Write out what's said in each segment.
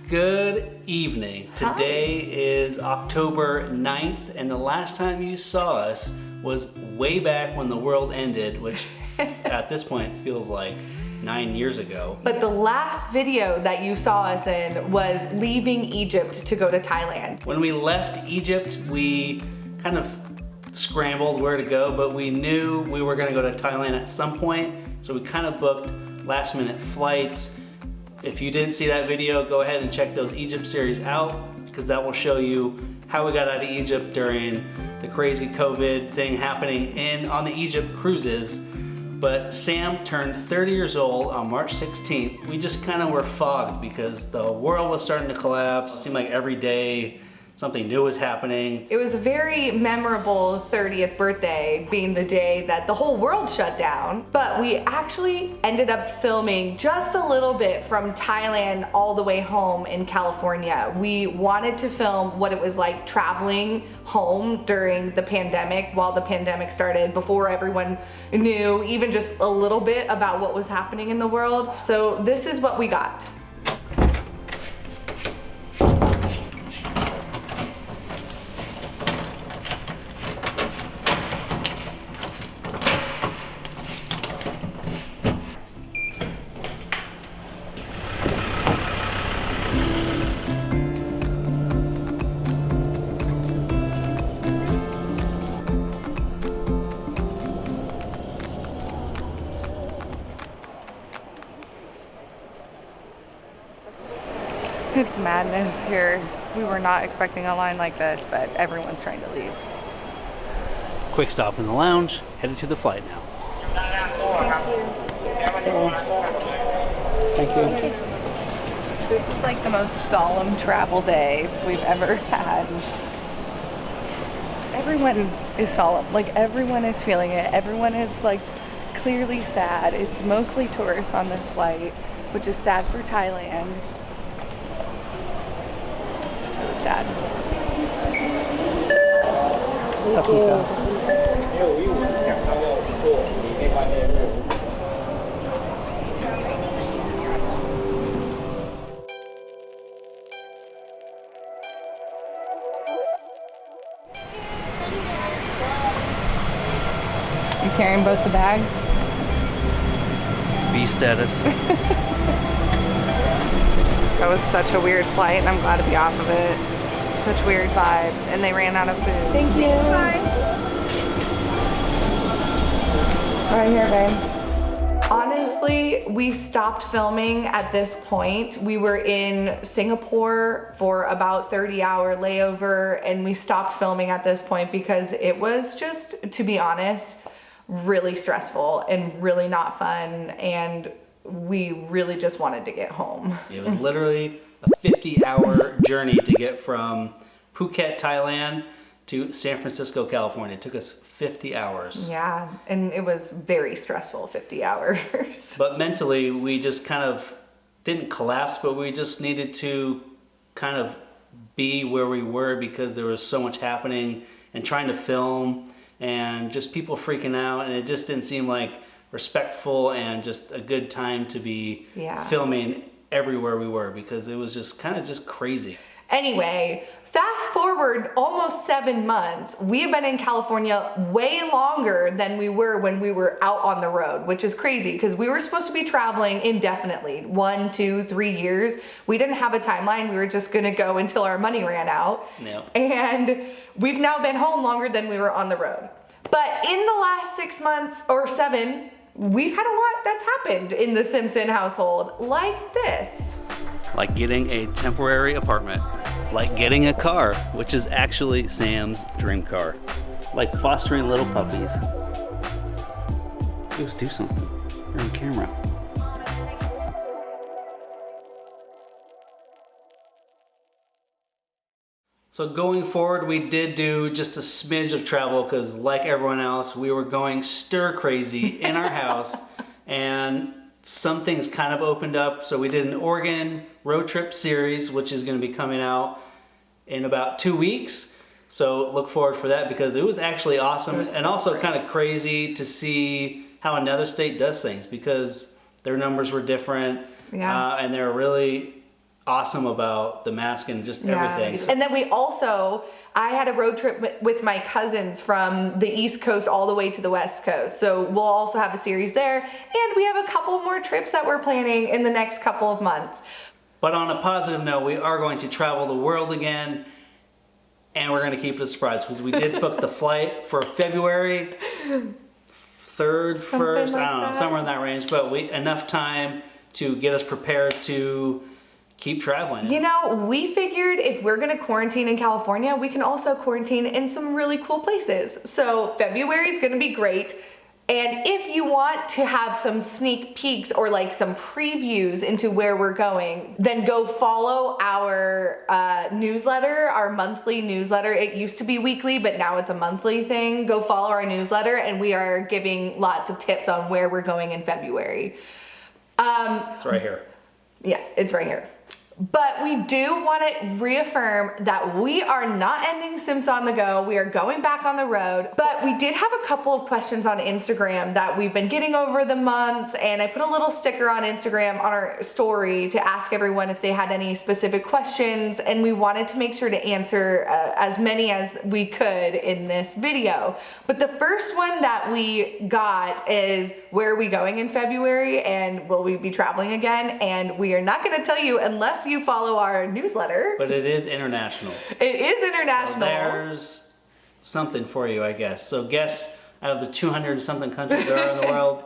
Good evening. Today is October 9th, and the last time you saw us was way back when the world ended, which at this point feels like 9 years ago. But the last video that you saw us in was leaving Egypt to go to Thailand. When we left Egypt, we kind of scrambled where to go, but we knew we were going to go to Thailand at some point, so we kind of booked last minute flights. If you didn't see that video, go ahead and check those Egypt series out, because that will show you how we got out of Egypt during the crazy COVID thing happening on the Egypt cruises. But Sam turned 30 years old on March 16th. We just kind of were fogged because the world was starting to collapse. It seemed like every day something new was happening. It was a very memorable 30th birthday, being the day that the whole world shut down. But we actually ended up filming just a little bit from Thailand all the way home in California. We wanted to film what it was like traveling home during the pandemic, while the pandemic started, before everyone knew even just a little bit about what was happening in the world. So this is what we got. It's madness here. We were not expecting a line like this, but everyone's trying to leave. Quick stop in the lounge, headed to the flight now. Thank you. This is like the most solemn travel day we've ever had. Everyone is solemn, like everyone is feeling it. Everyone is like clearly sad. It's mostly tourists on this flight, which is sad for Thailand. Really sad. Thank you. You carrying both the bags? B status. That was such a weird flight, and I'm glad to be off of it. Such weird vibes, and they ran out of food. Thank you. Bye. Right here, babe. Honestly, we stopped filming at this point. We were in Singapore for about 30-hour layover, and we stopped filming at this point because it was just, to be honest, really stressful and really not fun, and we really just wanted to get home. It was literally a 50-hour journey to get from Phuket, Thailand to San Francisco, California. It took us 50 hours. Yeah, and it was very stressful, 50 hours. But mentally, we just kind of didn't collapse, but we just needed to kind of be where we were because there was so much happening and trying to film and just people freaking out, and it just didn't seem like respectful and just a good time to be filming everywhere we were, because it was just kind of just crazy. Anyway, fast forward almost 7 months. We have been in California way longer than we were when we were out on the road, which is crazy because we were supposed to be traveling indefinitely, 1, 2, 3 years. We didn't have a timeline. We were just gonna go until our money ran out. Yep. And we've now been home longer than we were on the road. But in the last 6 months or 7, we've had a lot that's happened in the Simpson household, like this. Like getting a temporary apartment, like getting a car, which is actually Sam's dream car, like fostering little puppies. Let's do something. You're on camera. So going forward, we did do just a smidge of travel because, like everyone else, we were going stir crazy in our house, and some things kind of opened up. So we did an Oregon road trip series, which is going to be coming out in about 2 weeks. So look forward for that because it was actually awesome and also kind of crazy to see how another state does things because their numbers were different and they're really awesome about the mask and just everything. And then I had a road trip with my cousins from the East Coast all the way to the West Coast. So we'll also have a series there. And we have a couple more trips that we're planning in the next couple of months. But on a positive note, we are going to travel the world again. And we're going to keep it a surprise because we did book the flight for February 3rd, 1st, I don't know, somewhere in that range. But enough time to get us prepared to keep traveling. You know, we figured if we're gonna quarantine in California, we can also quarantine in some really cool places. So February is gonna be great. And if you want to have some sneak peeks or like some previews into where we're going, then go follow our newsletter, our monthly newsletter. It used to be weekly, but now it's a monthly thing. Go follow our newsletter and we are giving lots of tips on where we're going in February. It's right here. Yeah, it's right here. But we do want to reaffirm that we are not ending SimpsOn The Go. We are going back on the road. But we did have a couple of questions on Instagram that we've been getting over the months. And I put a little sticker on Instagram on our story to ask everyone if they had any specific questions. And we wanted to make sure to answer as many as we could in this video. But the first one that we got is, where are we going in February? And will we be traveling again? And we are not going to tell you unless you follow our newsletter. But it is international. It is international. So there's something for you, I guess. So guess out of the 200 and something countries there are in the world,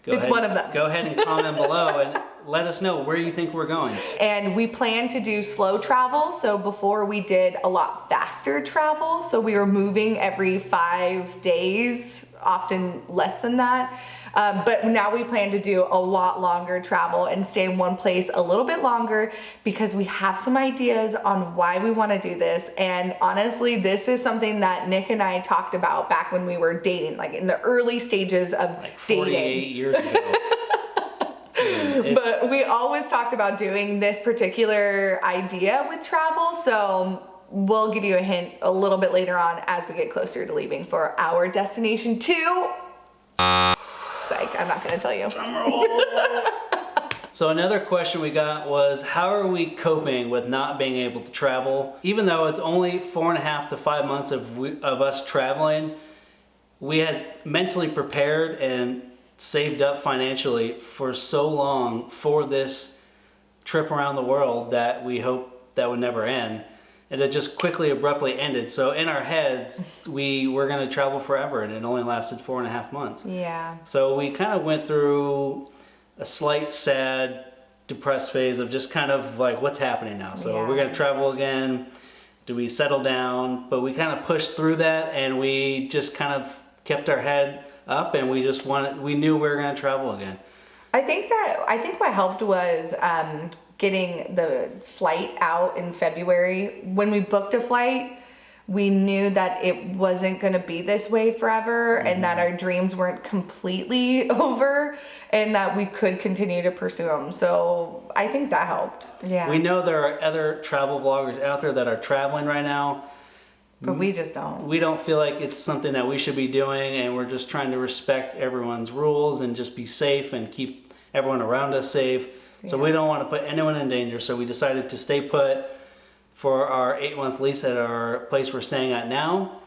it's one of them. Go ahead and comment below and let us know where you think we're going. And we plan to do slow travel. So before we did a lot faster travel. So we were moving every 5 days, often less than that. But now we plan to do a lot longer travel and stay in one place a little bit longer because we have some ideas on why we want to do this. And honestly, this is something that Nick and I talked about back when we were dating, like in the early stages of like 48 dating. Years ago. But we always talked about doing this particular idea with travel. So we'll give you a hint a little bit later on as we get closer to leaving for our destination 2. Psych, I'm not gonna tell you. So another question we got was, how are we coping with not being able to travel? Even though it's only 4.5 to 5 months of us traveling, we had mentally prepared and saved up financially for so long for this trip around the world that we hope that would never end. And it just quickly, abruptly ended. So in our heads, we were going to travel forever, and it only lasted 4.5 months. Yeah. So we kind of went through a slight, sad, depressed phase of just kind of like, what's happening now? So we're going to travel again. Do we settle down? But we kind of pushed through that, and we just kind of kept our head up, and we knew we were going to travel again. I think what helped was getting the flight out in February. When we booked a flight, we knew that it wasn't going to be this way forever, and that our dreams weren't completely over, and that we could continue to pursue them. So I think that helped. Yeah. We know there are other travel vloggers out there that are traveling right now, but we just don't. We don't feel like it's something that we should be doing, and we're just trying to respect everyone's rules and just be safe and keep everyone around us safe. So we don't want to put anyone in danger, so we decided to stay put for our 8-month lease at our place we're staying at now.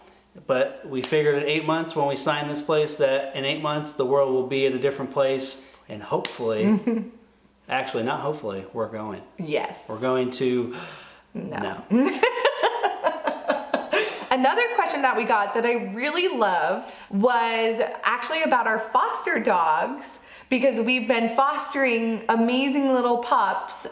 But we figured at 8 months when we signed this place that in 8 months the world will be at a different place, and hopefully, actually not hopefully, we're going. Yes. We're going to, no. Another question that we got that I really loved was actually about our foster dogs, because we've been fostering amazing little pups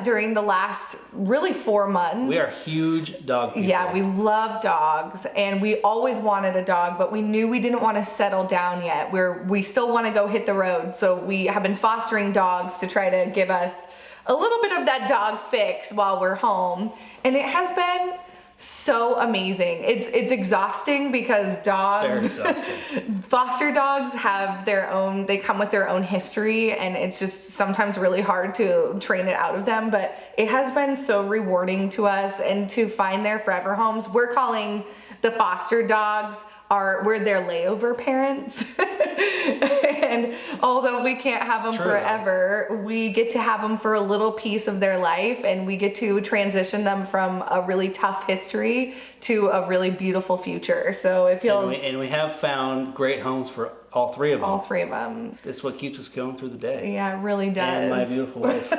during the last really 4 months. We are huge dog people. Yeah, we love dogs, and we always wanted a dog, but we knew we didn't want to settle down yet. We still want to go hit the road, so we have been fostering dogs to try to give us a little bit of that dog fix while we're home, and it has been so amazing. It's exhausting because dogs, very exhausting. Foster dogs have they come with their own history, and it's just sometimes really hard to train it out of them, but it has been so rewarding to us and to find their forever homes. We're calling the foster dogs we're their layover parents. And although we can't have them forever, we get to have them for a little piece of their life, and we get to transition them from a really tough history to a really beautiful future. So it feels... And we have found great homes for all three of them. All three of them. It's what keeps us going through the day. Yeah, it really does. And my beautiful wife.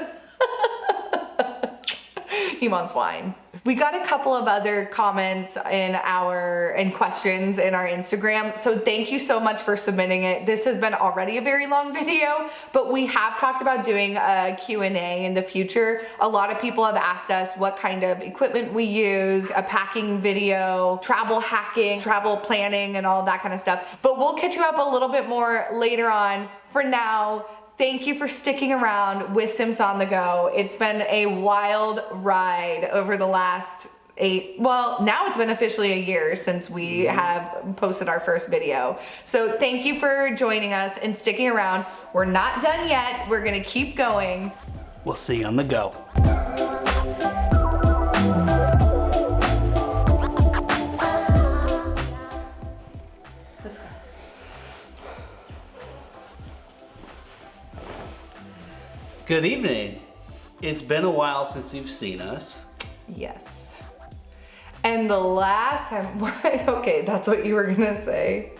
He wants wine. We got a couple of other comments and questions in our Instagram. So thank you so much for submitting it. This has been already a very long video, but we have talked about doing a Q&A in the future. A lot of people have asked us what kind of equipment we use, a packing video, travel hacking, travel planning, and all that kind of stuff. But we'll catch you up a little bit more later on. For now, thank you for sticking around with SimpsOn The Go. It's been a wild ride over the last now it's been officially a year since we have posted our first video. So thank you for joining us and sticking around. We're not done yet. We're gonna keep going. We'll see you on the go. Good evening. It's been a while since you've seen us. Yes. And the last time, okay, that's what you were gonna say.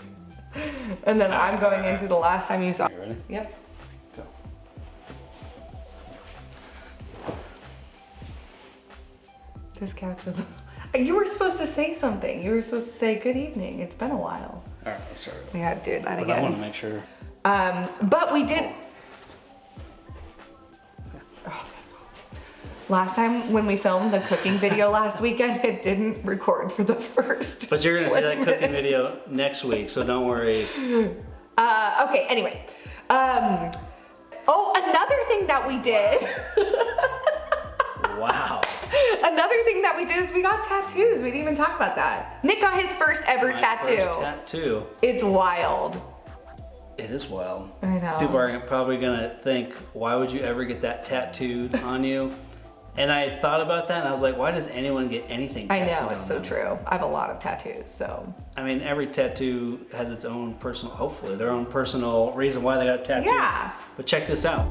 And then I'm going into the last time you saw. You ready? Yep. Go. This couch was, you were supposed to say something. You were supposed to say, good evening. It's been a while. All right, let's start. We had to do that But again. I want to make sure. But we did. Last time when we filmed the cooking video last weekend, it didn't record for the first. But you're gonna see that cooking video next week, so don't worry. Okay, anyway. Oh, another thing that we did. Wow. Another thing that we did is we got tattoos. We didn't even talk about that. Nick got his first ever tattoo. First tattoo. It's wild. It is wild. I know. People are probably gonna think, why would you ever get that tattooed on you? And I thought about that and I was like, why does anyone get anything tattooed I know, it's on so them? true. I have a lot of tattoos, so. I mean, every tattoo has its own personal, hopefully, their own personal reason why they got tattooed. Yeah. But check this out.